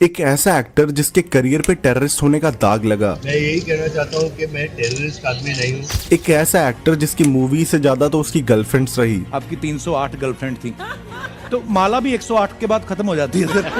एक ऐसा एक्टर जिसके करियर पे टेररिस्ट होने का दाग लगा। मैं यही कहना चाहता हूँ कि मैं टेररिस्ट आदमी नहीं हूँ। एक ऐसा एक्टर जिसकी मूवी से ज्यादा तो उसकी गर्लफ्रेंड्स रही। आपकी 308 गर्लफ्रेंड थी तो माला भी 108 के बाद खत्म हो जाती है सर।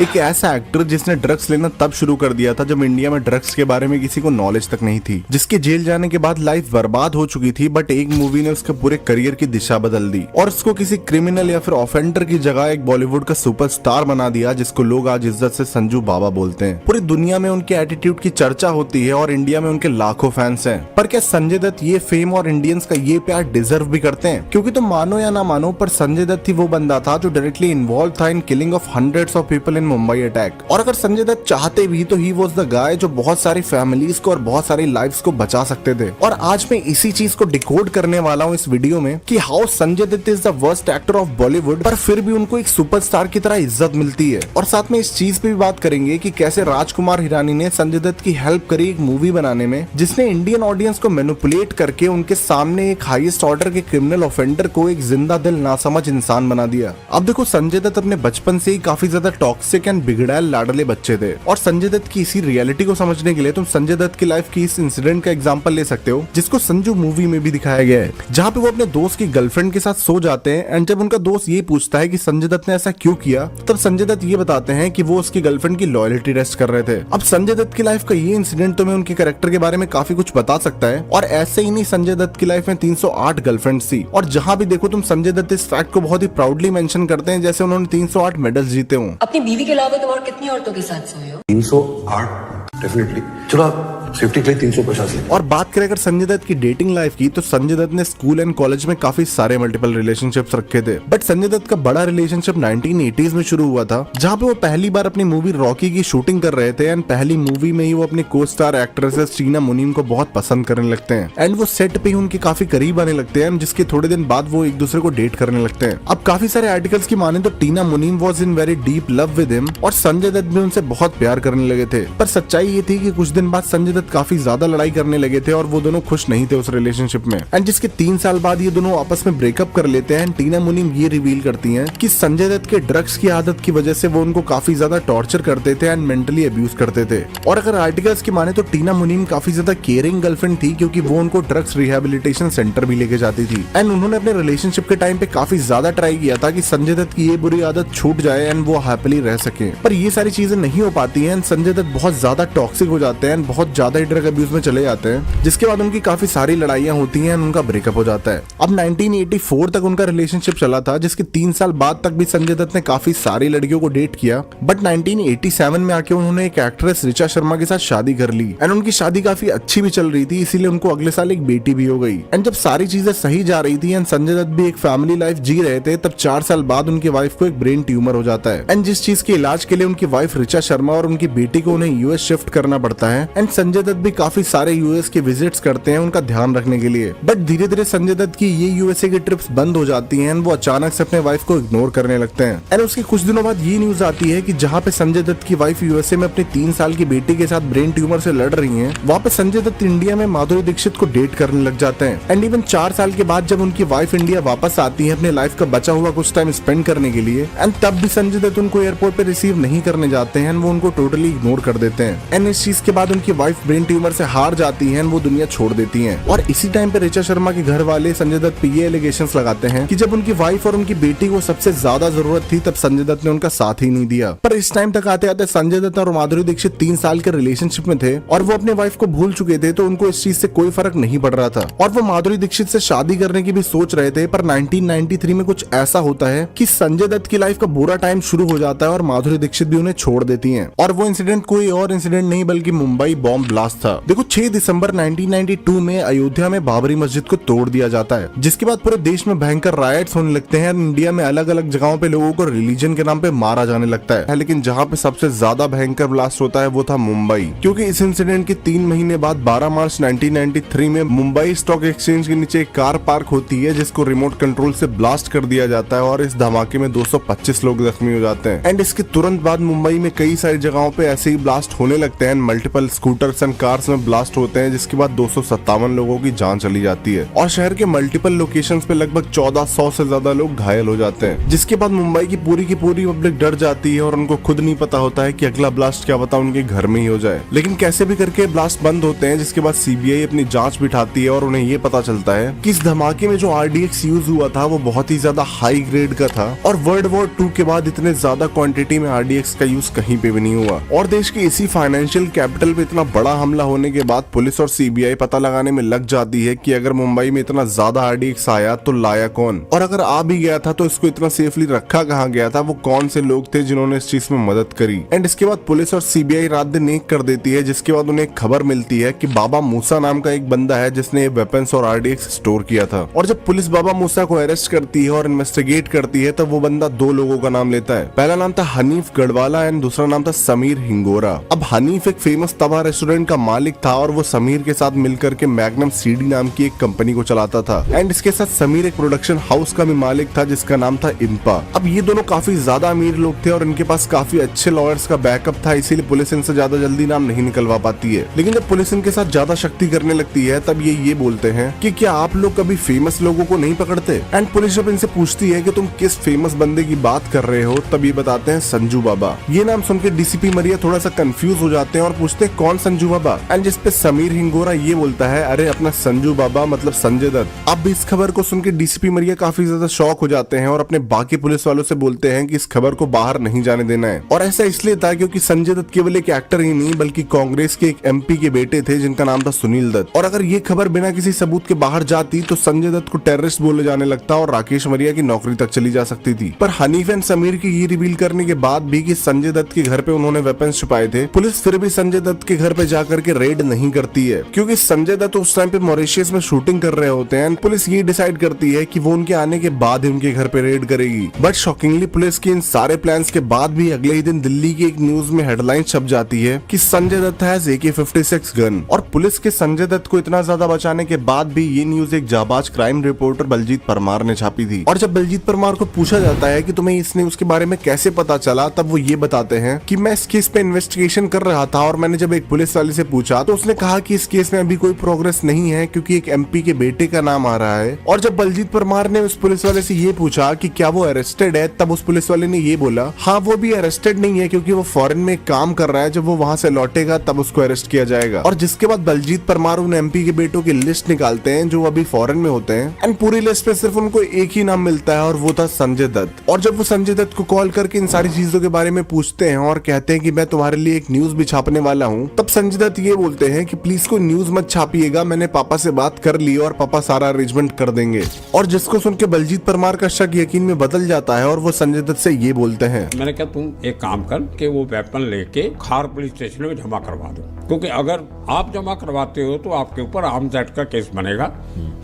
एक ऐसा एक्टर जिसने ड्रग्स लेना तब शुरू कर दिया था जब इंडिया में ड्रग्स के बारे में किसी को नॉलेज तक नहीं थी, जिसके जेल जाने के बाद लाइफ बर्बाद हो चुकी थी, बट एक मूवी ने उसके पूरे करियर की दिशा बदल दी और उसको किसी क्रिमिनल या फिर ऑफेंडर की जगह एक बॉलीवुड का सुपरस्टार बना दिया, जिसको लोग आज इज्जत से संजू बाबा बोलते हैं। पूरी दुनिया में उनके एटीट्यूड की चर्चा होती है और इंडिया में उनके लाखों फैंस हैं। पर क्या संजय दत्त ये फेम और इंडियंस का ये प्यार डिजर्व भी करते हैं? क्योंकि तुम मानो या ना मानो, पर संजय दत्त ही वो बंदा था जो डायरेक्टली इन्वॉल्व था इन killing of hundreds of people in Mumbai attack. और अगर संजय दत्त चाहते भी तो ही वाज द गाय जो बहुत सारी फैमिलीज को और बहुत सारी लाइव्स को बचा सकते थे। और आज मैं इसी चीज को डिकोड करने वाला हूँ इस वीडियो में कि how Sanjay Dutt is the worst actor of Bollywood, पर फिर भी उनको एक सुपरस्टार की तरह इज्जत मिलती है। और साथ में इस चीज पे भी बात करेंगे कि कैसे राजकुमार हिरानी ने संजय दत्त की हेल्प करी एक मूवी बनाने में, जिसने इंडियन ऑडियंस को मैनिपुलेट करके उनके सामने एक हाईएस्ट ऑर्डर के क्रिमिनल ऑफेंडर को एक जिंदा दिल नासमझ इंसान बना दिया। अब देखो, संजय दत्त अपने बचपन से ही काफी ज्यादा टॉक्सिक एंड बिगड़ैल लाडले बच्चे थे। और संजय दत्त की इसी रियलिटी को समझने के लिए तुम संजय दत्त की लाइफ की इस इंसिडेंट का एग्जांपल ले सकते हो, जिसको संजू मूवी में भी दिखाया गया है, जहाँ पे वो अपने दोस्त की गर्लफ्रेंड के साथ सो जाते हैं। एंड जब उनका दोस्त ये पूछता है कि संजय दत्त ने ऐसा क्यों किया, तब संजय दत्त ये बताते हैं कि वो उसकी गर्लफ्रेंड की लॉयल्टी टेस्ट कर रहे थे। अब संजय दत्त की लाइफ का ये इंसिडेंट तुम्हें उनके कैरेक्टर के बारे में काफी कुछ बता सकता है। और ऐसे ही नहीं, संजय दत्त की लाइफ में 308 गर्लफ्रेंड्स थी, और जहाँ भी देखो तुम संजय दत्त इस फैक्ट को बहुत ही प्राउडली मेंशन करते हैं जैसे उन्होंने 308 मेडल्स जीते हों। अपनी बीवी के अलावा तुम और कितनी औरतों के साथ सोए हो? 308 डेफिनेटली। चलो आप सेफ्टी के लिए 350 ले। और बात करें अगर संजय दत्त की डेटिंग लाइफ की, तो संजय दत्त ने स्कूल एंड कॉलेज में काफी सारे मल्टीपल रिलेशनशिप्स रखे थे। बट संजय दत्त का बड़ा रिलेशनशिप 1980s में शुरू हुआ था, जहाँ पे वो पहली बार अपनी मूवी रॉकी की शूटिंग कर रहे थे। एंड पहली मूवी में ही वो अपनी को स्टार एक्ट्रेसेस टीना मुनीम को बहुत पसंद करने लगते हैं। एंड वो सेट पे ही उनके काफी करीब आने लगते हैं, जिसके थोड़े दिन बाद वो एक दूसरे को डेट करने लगते हैं। अब काफी सारे आर्टिकल्स की माने तो टीना मुनीम was in very deep love with him, और संजय दत्त भी उनसे बहुत प्यार करने लगे थे। पर सच्चाई ये थी कि कुछ दिन बाद संजय दत्त काफी ज्यादा लड़ाई करने लगे थे और वो दोनों खुश नहीं थे उस रिलेशनशिप में। एंड जिसके 3 साल बाद ये दोनों आपस में ब्रेकअप कर लेते हैं। टीना मुनीम ये रिवील करती हैं कि संजय दत्त के ड्रग्स की आदत की वजह से वो उनको काफी ज्यादा टॉर्चर करते थे एंड मेंटली अब्यूज करते थे। और अगर आर्टिकल्स की माने तो टीना मुनीम काफी ज्यादा केयरिंग गर्लफ्रेंड थी, क्योंकि वो उनको ड्रग्स रिहेबिलिटेशन सेंटर भी लेके जाती थी। एंड उन्होंने अपने रिलेशनशिप के टाइम पे काफी ज्यादा ट्राई किया था कि संजय दत्त की ये बुरी आदत छूट जाए एंड वो हैप्पीली रह सके। पर ये सारी चीजें नहीं हो पाती हैं। संजय दत्त बहुत ज्यादा टॉक्सिक हो जाते हैं, बहुत ज्यादा ड्रग अब्यूज में चले जाते हैं, जिसके बाद उनकी काफी सारी लड़ाइयां होती हैं, उनका ब्रेकअप हो जाता है। अब 1984 तक उनका रिलेशनशिप चला था, जिसके 3 साल बाद तक भी संजय दत्त ने काफी सारी लड़कियों को डेट किया। बट 1987 में आके उन्होंने एक एक्ट्रेस ऋचा शर्मा के साथ शादी कर ली। एंड उनकी शादी काफी अच्छी भी चल रही थी, इसीलिए उनको अगले साल एक बेटी भी हो गई। एंड जब सारी चीजें सही जा रही थी एंड संजय दत्त भी एक फैमिली लाइफ जी रहे थे, तब 4 साल बाद उनकी वाइफ को एक ब्रेन ट्यूमर हो जाता है। एंड जिस चीज के इलाज के लिए उनकी वाइफ ऋचा शर्मा और उनकी बेटी को उन्हें यूएस शिफ्ट करना पड़ता है। एंड संजय दत्त भी काफी सारे यूएस के विजिट्स करते हैं उनका ध्यान रखने के लिए। बट धीरे धीरे संजय दत्त की ये यूएसए की ट्रिप्स बंद हो जाती हैं। वो अचानक से अपने वाइफ को इग्नोर करने लगते हैं। एंड उसके कुछ दिनों बाद ये न्यूज आती है कि जहाँ पे संजय दत्त की वाइफ यूएसए में अपनी 3 साल की बेटी के साथ ब्रेन ट्यूमर से लड़ रही हैं, वहाँ पे संजय दत्त इंडिया में माधुरी दीक्षित को डेट करने लग जाते हैं। एंड इवन 4 साल के बाद जब उनकी वाइफ इंडिया वापस आती है अपने लाइफ का बचा हुआ कुछ टाइम स्पेंड करने के लिए, एंड तब भी संजय दत्त उनको एयरपोर्ट पे रिसीव नहीं करने जाते हैं। वो उनको टोटली इग्नोर कर देते हैं। एंड इस चीज के बाद उनकी वाइफ ब्रेन ट्यूमर से हार जाती है, वो दुनिया छोड़ देती हैं। और इसी टाइम पे ऋचा शर्मा के घर वाले संजय दत्त पे ये एलिगेशंस लगाते हैं कि जब उनकी वाइफ और उनकी बेटी को सबसे ज्यादा जरूरत थी, तब संजय दत्त ने उनका साथ ही नहीं दिया। पर इस टाइम तक आते आते संजय दत्त और माधुरी दीक्षित 3 साल के रिलेशनशिप में थे और वो अपने वाइफ को भूल चुके थे, तो उनको इस चीज से कोई फर्क नहीं पड़ रहा था। और वो माधुरी दीक्षित से शादी करने की भी सोच रहे थे। पर 1993 में कुछ ऐसा होता है कि संजय दत्त की लाइफ का बुरा टाइम शुरू हो जाता है और माधुरी दीक्षित भी उन्हें छोड़ देती है। और वो इंसिडेंट कोई और इंसिडेंट नहीं बल्कि मुंबई बॉम्ब ब्लास्ट था। देखो, 6 दिसंबर 1992 में अयोध्या में बाबरी मस्जिद को तोड़ दिया जाता है, जिसके बाद पूरे देश में भयंकर रायट्स होने लगते हैं। इंडिया में अलग अलग जगहों पे लोगों को रिलीजन के नाम पे मारा जाने लगता है। लेकिन जहाँ पे सबसे ज्यादा भयंकर ब्लास्ट होता है वो था मुंबई, क्योंकि इस इंसिडेंट के 3 महीने बाद 12 मार्च 1993 में मुंबई स्टॉक एक्सचेंज के नीचे एक कार पार्क होती है, जिसको रिमोट कंट्रोल से ब्लास्ट कर दिया जाता है और इस धमाके में 225 लोग जख्मी हो जाते हैं। एंड इसके तुरंत बाद मुंबई में कई सारी जगहों पे ऐसे ही ब्लास्ट होने लगते हैं। मल्टीपल स्कूटर्स एंड कार्स में ब्लास्ट होते हैं, जिसके बाद 257 लोगों की जान चली जाती है और शहर के मल्टीपल लोकेशंस पे लगभग 1400 से ज्यादा लोग घायल हो जाते हैं। जिसके बाद मुंबई की पूरी पब्लिक डर जाती है और उनको खुद नहीं पता होता है कि अगला ब्लास्ट क्या पता उनके घर में ही हो जाए। लेकिन कैसे भी करके ब्लास्ट बंद होते हैं, जिसके बाद सीबीआई अपनी जांच बिठाती है और उन्हें ये पता चलता है कि इस धमाके में जो RDX यूज हुआ था वो बहुत ही ज्यादा हाई ग्रेड का था और वर्ल्ड वॉर 2 के बाद इतने ज्यादा क्वांटिटी में RDX का यूज कहीं पे भी नहीं हुआ। और देश के इसी फाइनेंशियल कैपिटल पे इतना बड़ा हमला होने के बाद पुलिस और सीबीआई पता लगाने में लग जाती है कि अगर मुंबई में इतना ज्यादा RDX आया तो लाया कौन, और अगर आ भी गया था तो इसको इतना सेफली रखा कहाँ गया था, वो कौन से लोग थे जिन्होंने इस चीज में मदद करी। एंड इसके बाद पुलिस और सीबीआई रात दिन एक कर देती है, जिसके बाद उन्हें खबर मिलती है कि बाबा मूसा नाम का एक बंदा है जिसने ये वेपन्स और RDX स्टोर किया था। और जब पुलिस बाबा मूसा को अरेस्ट करती है और इन्वेस्टिगेट करती है तब वो बंदा 2 लोगों का नाम लेता है। पहला नाम था हनीफ गढ़वाला एंड दूसरा नाम था समीर हिंगोरा। अब हनीफ एक फेमस तवा रेस्टोरेंट का मालिक था और वो समीर के साथ मिलकर के मैग्नम सीडी नाम की एक कंपनी को चलाता था। एंड इसके साथ समीर एक प्रोडक्शन हाउस का भी मालिक था जिसका नाम था इंपा। अब ये दोनों काफी ज्यादा अमीर लोग थे और इनके पास काफी अच्छे लॉयर्स का बैकअप था, इसीलिए पुलिस इनसे ज्यादा जल्दी नाम नहीं निकलवा पाती है। लेकिन जब पुलिस इनके साथ ज्यादा शक्ति करने लगती है तब ये बोलते हैं कि क्या आप लोग कभी फेमस लोगों को नहीं पकड़ते। एंड पुलिस जब इनसे पूछती है कि तुम किस फेमस बंदे की बात कर रहे हो तब ये बताते हैं संजू बाबा। ये नाम सुन के डीसीपी मरिया थोड़ा सा कंफ्यूज हो जाते हैं और पूछते हैं कौन संजू बाबा। एंड जिसपे समीर हिंगोरा ये बोलता है अरे अपना संजू बाबा मतलब संजय दत्त। अब इस खबर को सुन के डीसीपी मरिया काफी ज्यादा शॉक हो जाते हैं और अपने बाकी पुलिस वालों से बोलते हैं कि इस खबर को बाहर नहीं जाने देना है। और ऐसा इसलिए था क्योंकि संजय दत्त केवल एक एक्टर ही नहीं बल्कि कांग्रेस के एक MP के बेटे थे जिनका नाम था सुनील दत्त। और अगर ये खबर बिना किसी सबूत के बाहर जाती तो संजय दत्त को टेररिस्ट बोले जाने लगता और राकेश मरिया की नौकरी तक चली जा सकती थी। पर हनीफ एंड समीर की ये रिवील करने के बाद भी कि संजय दत्त के घर पे उन्होंने वेपन्स छुपाए थे, पुलिस फिर भी संजय दत्त के घर पे जाकर के रेड नहीं करती है क्योंकि संजय दत्त उस टाइम पे मॉरिशस में शूटिंग कर रहे होते हैं। पुलिस ये डिसाइड करती है कि वो उनके आने के बाद ही उनके घर पे रेड करेगी। बट शॉकिंगली पुलिस के इन सारे प्लान्स के बाद भी अगले ही दिन दिल्ली की एक न्यूज में हेडलाइन छप जाती है कि Sanjay Dutt has AK-56 gun. और पुलिस के संजय दत्त को इतना ज्यादा बचाने के बाद भी ये न्यूज एक जाबाज क्राइम रिपोर्टर बलजीत परमार ने छापी थी। और जब बलजीत परमार को पूछा जाता है कि तुम्हें इस न्यूज के बारे में कैसे पता चला तब वो ये बताते हैं कि मैं इस केस पे इन्वेस्टिगेशन कर रहा था और मैंने जब एक पुलिस वाले से पूछा तो उसने कहा कि इस केस में अभी कोई प्रोग्रेस नहीं है क्योंकि एक MP के बेटे का नाम आ रहा है। और जब बलजीत परमार ने उस पुलिस वाले से ये पूछा कि क्या वो अरेस्टेड है तब उस पुलिस वाले ने ये बोला हाँ वो भी अरेस्टेड नहीं है क्योंकि वो फॉरेन में काम कर रहा है, जब वो वहाँ से लौटेगा तब उसको अरेस्ट किया जाएगा। और जिसके बाद बलजीत परमार उन MP के बेटों की लिस्ट निकालते हैं जो अभी फॉरेन में होते हैं एंड पूरी लिस्ट में सिर्फ उनको एक ही नाम मिलता है और वो था संजय दत्त। और जब वो संजय दत्त को कॉल करके इन सारी चीजों के बारे में पूछते हैं और कहते हैं कि मैं तुम्हारे लिए एक न्यूज भी छापने वाला हूँ, तब संजय दत्त ये बोलते हैं कि प्लीज कोई न्यूज मत छापिएगा, मैंने पापा से बात कर ली और पापा सारा अरेंजमेंट कर देंगे। और जिसको सुन के बलजीत परमार का शक यकीन में बदल जाता है और वो संजय दत्त से ये बोलते हैं मैंने कहा तुम एक काम कर के वो वेपन लेके खार पुलिस स्टेशन में जमा करवा दो, क्योंकि अगर आप जमा करवाते हो तो आपके ऊपर आर्म्स एक्ट का केस बनेगा।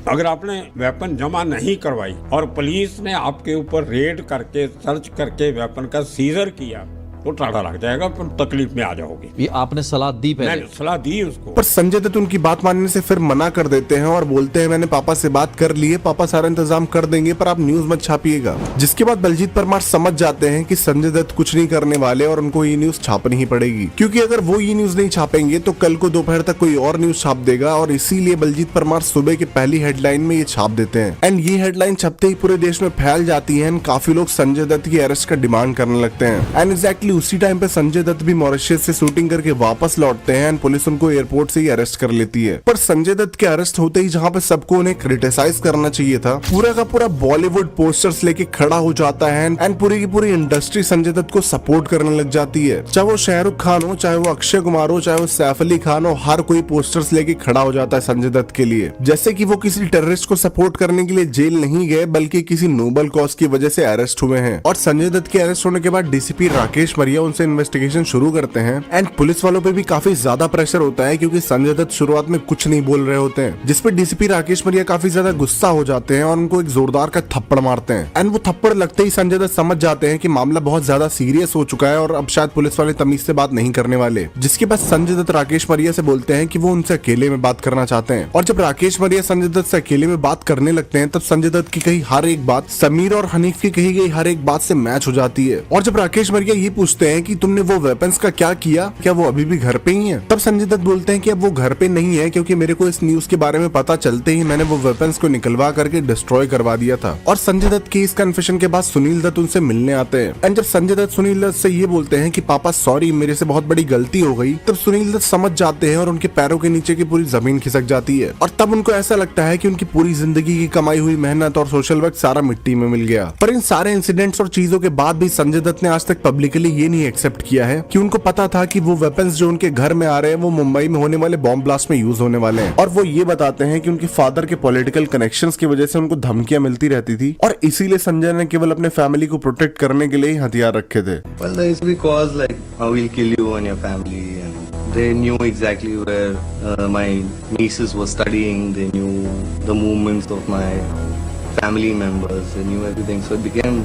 अगर आपने वेपन जमा नहीं करवाई और पुलिस ने आपके ऊपर रेड करके सर्च करके वेपन का सीजर किया तो टाड़ा लग जाएगा, फिर तकलीफ में आ जाओगे। ये आपने सलाह दी पहले? मैंने सलाह दी उसको। पर संजय दत्त उनकी बात मानने से फिर मना कर देते हैं और बोलते हैं मैंने पापा से बात कर ली है, पापा सारा इंतजाम कर देंगे पर आप न्यूज मत छापिएगा। जिसके बाद बलजीत परमार समझ जाते हैं कि संजय दत्त कुछ नहीं करने वाले और उनको ये न्यूज छापनी ही पड़ेगी क्योंकि अगर वो ये न्यूज नहीं छापेंगे तो कल को दोपहर तक कोई और न्यूज छाप देगा। और इसीलिए बलजीत परमार सुबह की पहली हेडलाइन में ये छाप देते हैं एंड ये हेडलाइन छपते ही पूरे देश में फैल जाती है। काफी लोग संजय दत्त की अरेस्ट का डिमांड करने लगते हैं एंड एग्जैक्टली उसी टाइम पे संजय दत्त भी मॉरिशस से शूटिंग करके वापस लौटते हैं एंड पुलिस उनको एयरपोर्ट से ही अरेस्ट कर लेती है। पर संजय दत्त के अरेस्ट होते ही जहां पे सबको उन्हें क्रिटिसाइज करना चाहिए था, पूरा का पूरा बॉलीवुड पोस्टर्स लेके खड़ा हो जाता है एंड पूरी की पूरी इंडस्ट्री संजय दत्त को सपोर्ट करने लग जाती है। चाहे वो शाहरुख खान हो, चाहे वो अक्षय कुमार हो, चाहे वो सैफ अली खान हो, हर कोई पोस्टर्स लेके खड़ा हो जाता है संजय दत्त के लिए, जैसे कि वो किसी टेररिस्ट को सपोर्ट करने के लिए जेल नहीं गए बल्कि किसी नोबल कॉज की वजह से अरेस्ट हुए हैं। और संजय दत्त के अरेस्ट होने के बाद डीसीपी राकेश मरिया उनसे इन्वेस्टिगेशन शुरू करते हैं एंड पुलिस वालों पे भी काफी ज्यादा प्रेशर होता है क्योंकि संजय दत्त शुरुआत में कुछ नहीं बोल रहे होते हैं, जिसपे डीसीपी राकेश मरिया काफी ज्यादा गुस्सा हो जाते हैं और उनको एक जोरदार का थप्पड़ मारते हैं एंड वो थप्पड़ लगते ही संजय दत्त समझ जाते हैं कि मामला बहुत ज्यादा सीरियस हो चुका है और अब शायद पुलिस वाले तमीज से बात नहीं करने वाले। जिसके बाद संजय दत्त राकेश मरिया से बोलते हैं कि वो उनसे अकेले में बात करना चाहते हैं। और जब राकेश मरिया संजय दत्त से अकेले में बात करने लगते हैं तब संजय दत्त की कही हर एक बात समीर और हनीफ की कही गई हर एक बात से मैच हो जाती है। और जब राकेश मरिया ये पूछते पूछते हैं कि तुमने वो वेपन्स का क्या किया, क्या वो अभी भी घर पे ही है? तब संजय दत्त बोलते हैं कि अब वो घर पे नहीं है, क्योंकि मेरे को इस न्यूज के बारे में पता चलते ही मैंने वो वेपन्स को निकलवा करके डिस्ट्रॉय करवा दिया था। और संजय दत्त की इस कन्फेशन के बाद सुनील दत्त उनसे मिलने आते हैं। एंड जब संजय दत्त सुनील दत्त से ये बोलते हैं कि पापा सॉरी, मेरे से बहुत बड़ी गलती हो गई, तब सुनील दत्त समझ जाते हैं और उनके पैरों के नीचे की पूरी जमीन खिसक जाती है। और तब उनको ऐसा लगता है कि उनकी पूरी जिंदगी की कमाई हुई मेहनत और सोशल वर्क सारा मिट्टी में मिल गया। पर इन सारे इंसिडेंट्स और चीजों के बाद भी संजय दत्त ने आज तक पब्लिकली ये नहीं एक्सेप्ट किया है कि उनको पता था कि वो वेपन्स जो उनके घर में आ रहे हैं वो मुंबई में होने वाले बॉम्ब ब्लास्ट में यूज होने वाले हैं। और वो ये बताते हैं कि उनके फादर के पॉलिटिकल कनेक्शंस की वजह से उनको धमकियां मिलती रहती थी और इसीलिए संजय ने केवल अपने फैमिली को प्रोटेक्ट करने के लिए ही हथियार रखे थे। Well, there is because like I will kill you and your family, and they knew exactly where my nieces were studying. They knew the movements of my family members. They knew everything, so it became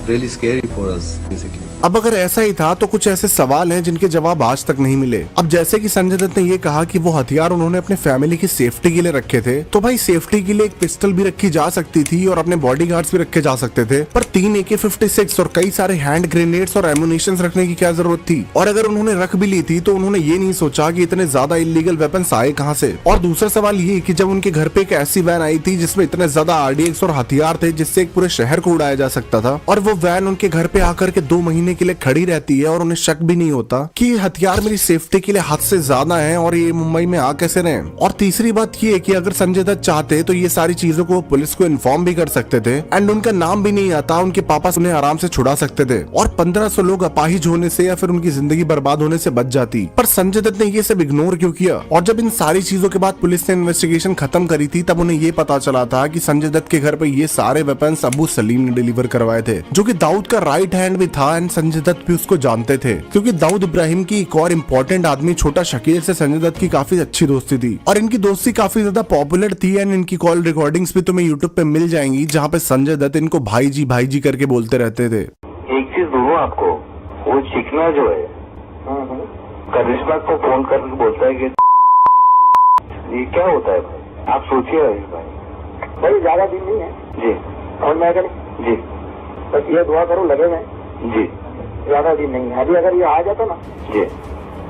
really scary for us basically. अब अगर ऐसा ही था तो कुछ ऐसे सवाल हैं जिनके जवाब आज तक नहीं मिले। अब जैसे कि संजय दत्त ने ये कहा कि वो हथियार उन्होंने अपने फैमिली की सेफ्टी के लिए रखे थे, तो भाई सेफ्टी के लिए एक पिस्टल भी रखी जा सकती थी और अपने बॉडीगार्ड्स भी रखे जा सकते थे, पर 3 AK-56 और कई सारे हैंड ग्रेनेड्स और एमुनेशन रखने की क्या जरूरत थी? और अगर उन्होंने रख भी ली थी तो उन्होंने ये नहीं सोचा कि इतने ज्यादा इलीगल वेपन्स आए कहाँ से। और दूसरा सवाल ये कि जब उनके घर पे एक ऐसी वैन आई थी जिसमें इतने ज्यादा RDX और हथियार थे जिससे एक पूरे शहर को उड़ाया जा सकता था, और वो वैन उनके घर पे आकर के 2 महीने के लिए खड़ी रहती है और उन्हें शक भी नहीं होता कि ये हथियार मेरी सेफ्टी के लिए हद से ज्यादा है और ये मुंबई में आ कैसे रहे। और तीसरी बात ये है कि अगर संजय दत्त चाहते तो ये सारी चीजों को पुलिस को इन्फॉर्म भी कर सकते थे, एंड उनका नाम भी नहीं आता, उनके पापा उन्हें आराम से छुड़ा सकते थे और 1500 लोग अपाहिज होने से या फिर उनकी जिंदगी बर्बाद होने से बच जाती। पर संजय दत्त ने ये सब इग्नोर क्यों किया? और जब इन सारी चीजों के बाद पुलिस ने इन्वेस्टिगेशन खत्म करी थी तब उन्हें ये पता चला था कि संजय दत्त के घर पे ये सारे वेपन्स अबू सलीम ने डिलीवर करवाए थे, जो कि दाऊद का राइट हैंड भी था, एंड संजय दत्त भी उसको जानते थे, क्योंकि दाऊद इब्राहिम की एक और इम्पोर्टेंट आदमी छोटा शकील से संजय दत्त की काफी अच्छी दोस्ती थी और इनकी दोस्ती काफी ज्यादा पॉपुलर थी। एंड इनकी कॉल रिकॉर्डिंग्स भी तुम्हें यूट्यूब पे मिल जाएंगी जहाँ पे संजय दत्त इनको भाई जी करके बोलते रहते थे। एक चीज दूँ आपको, वो चिकना जो है करिश्मा को फोन करके बोलता है कि ये क्या होता है भाई, आप सोचिए भाई ज्यादा दिन नहीं है जी, और मैं जी बस ये दुआ करो लगे मैं जी, ज्यादा दिन नहीं है। अभी अगर ये आ जाता ना जी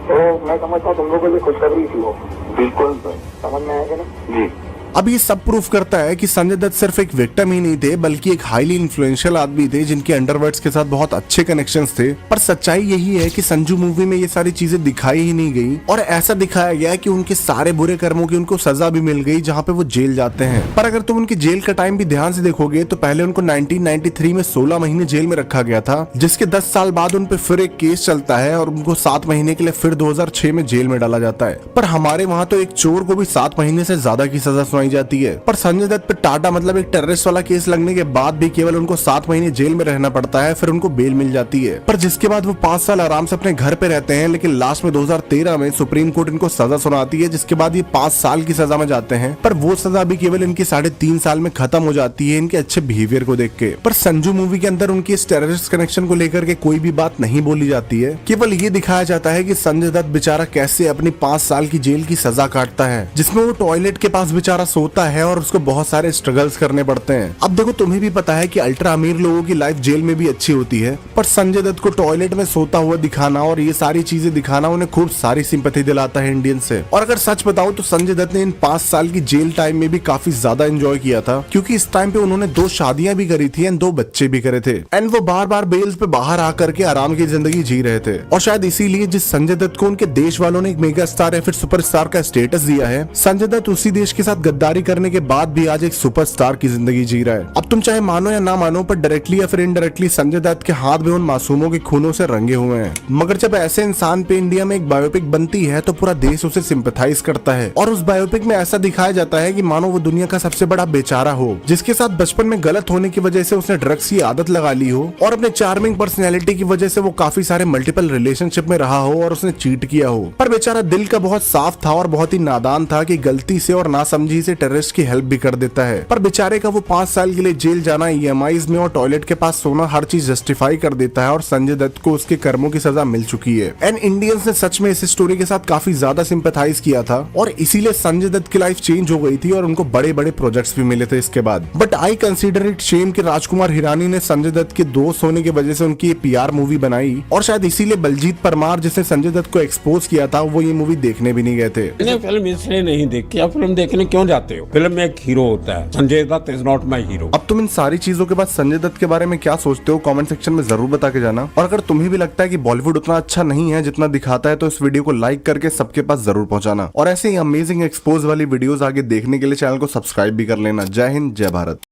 तो मैं समझता हूँ तुम लोगों को भी खुशखबरी थी वो। बिल्कुल समझ में आएगा ना जी। अब ये सब प्रूफ करता है कि संजय दत्त सिर्फ एक विक्टिम ही नहीं थे बल्कि एक हाईली इन्फ्लुएंशियल आदमी थे जिनके अंडरवर्ल्ड्स के साथ बहुत अच्छे कनेक्शंस थे। पर सच्चाई यही है कि संजू मूवी में ये सारी चीजें दिखाई ही नहीं गई और ऐसा दिखाया गया कि उनके सारे बुरे कर्मों की उनको सजा भी मिल गई जहाँ पे वो जेल जाते हैं। पर अगर तुम उनके जेल का टाइम भी ध्यान से देखोगे तो पहले उनको 1993 में 16 महीने जेल में रखा गया था, जिसके 10 साल बाद उन पे फिर एक केस चलता है और उनको 7 महीने के लिए फिर 2006 में जेल में डाला जाता है। पर हमारे वहाँ तो एक चोर को भी 7 महीने से ज्यादा की सजा सुनाई जाती है। पर संजय दत्त पे टाटा मतलब एक टेररिस्ट वाला केस लगने के बाद भी केवल उनको 7 महीने जेल में रहना पड़ता है, फिर उनको बेल मिल जाती है। पर जिसके बाद वो 5 साल आराम से अपने घर पे रहते हैं, लेकिन लास्ट में 2013 में सुप्रीम कोर्ट इनको सजा सुनाती है, जिसके बाद ये 5 साल की सजा में जाते हैं। पर वो सजा भी केवल इनकी 3.5 साल में खत्म हो जाती है इनके अच्छे बिहेवियर को देख के। पर संजू मूवी के अंदर उनकी इस टेररिस्ट कनेक्शन को लेकर के कोई भी बात नहीं बोली जाती है, केवल ये दिखाया जाता है कि संजय दत्त बेचारा कैसे अपनी 5 साल की जेल की सजा काटता है, जिसमें वो टॉयलेट के पास बेचारा सोता है और उसको बहुत सारे स्ट्रगल्स करने पड़ते हैं। अब देखो तुम्हें भी पता है कि अल्ट्रा अमीर लोगों की लाइफ जेल में भी अच्छी होती है, पर संजय दत्त को टॉयलेट में सोता हुआ दिखाना और ये सारी चीजें दिखाना उन्हें खूब सारी सिंपैथी दिलाता है इंडियन से। और अगर सच बताऊं तो संजय दत्त ने इन 5 साल की जेल टाइम में भी काफी ज्यादा एंजॉय किया था, क्योंकि इस टाइम पे उन्होंने 2 शादियां भी करी थी एंड 2 बच्चे भी करे थे, एंड वो बार बार बेल्स पे बाहर आकर के आराम की जिंदगी जी रहे थे। और शायद इसीलिए जिस संजय दत्त को उनके देश वालों ने एक मेगा स्टार या फिर सुपरस्टार का स्टेटस दिया है, संजय दत्त उसी देश के साथ गद्दारी करने के बाद भी आज एक सुपरस्टार की जिंदगी जी रहा है। अब तुम चाहे मानो या ना मानो, पर डायरेक्टली या फिर इनडायरेक्टली संजय दत्त के हाथ भी उन मासूमों के खूनों से रंगे हुए हैं। मगर जब ऐसे इंसान पे इंडिया में एक बायोपिक बनती है तो पूरा देश उसे सिंपैथाइज करता है, और उस बायोपिक में ऐसा दिखाया जाता है कि मानो वो दुनिया का सबसे बड़ा बेचारा हो, जिसके साथ बचपन में गलत होने की वजह से उसने ड्रग्स की आदत लगा ली हो, और अपने चार्मिंग पर्सनैलिटी की वजह से वो काफी सारे मल्टीपल रिलेशनशिप में रहा हो और उसने चीट किया हो। पर बेचारा दिल का बहुत साफ था और बहुत ही नादान था कि गलती से और नासमझी से टेररिस्ट की हेल्प भी कर देता है। पर बेचारे का वो 5 साल के लिए जेल जाना, EMIs में और टॉयलेट के पास सोना हर चीज जस्टिफाई कर देता है और संजय दत्त को उसके कर्मों की सजा मिल चुकी है। एंड इंडियंस ने सच में इस स्टोरी के साथ काफी ज्यादा सिंपैथाइज किया था और इसीलिए संजय दत्त की लाइफ चेंज हो गई थी और उनको बड़े बड़े प्रोजेक्ट्स भी मिले थे इसके बाद। But I consider it shame कि राजकुमार हिरानी ने संजय दत्त के दोस्त होने की वजह से उनकी PR मूवी बनाई और शायद इसीलिए बलजीत परमार जिसने संजय दत्त को एक्सपोज किया था वो ये मूवी देखने भी नहीं गए थे। मैंने फिल्म इसलिए नहीं देखी। आप फिल्म देखने क्यों जाते हो? फिल्म में एक हीरो होता है, Sanjay Dutt is not my hero. अब तुम इन सारी चीजों के बाद संजय दत्त के बारे में क्या सोचते हो कमेंट सेक्शन में जरूर बता के जाना। और अगर तुम्हें भी लगता है कि बॉलीवुड उतना अच्छा नहीं है जितना दिखाता है तो इस वीडियो को लाइक करके सबके पास जरूर पहुंचाना और ऐसे ही अमेजिंग एक्सपोज वाली वीडियोस आगे देखने के लिए चैनल को सब्सक्राइब भी कर लेना। जय हिंद, जय भारत।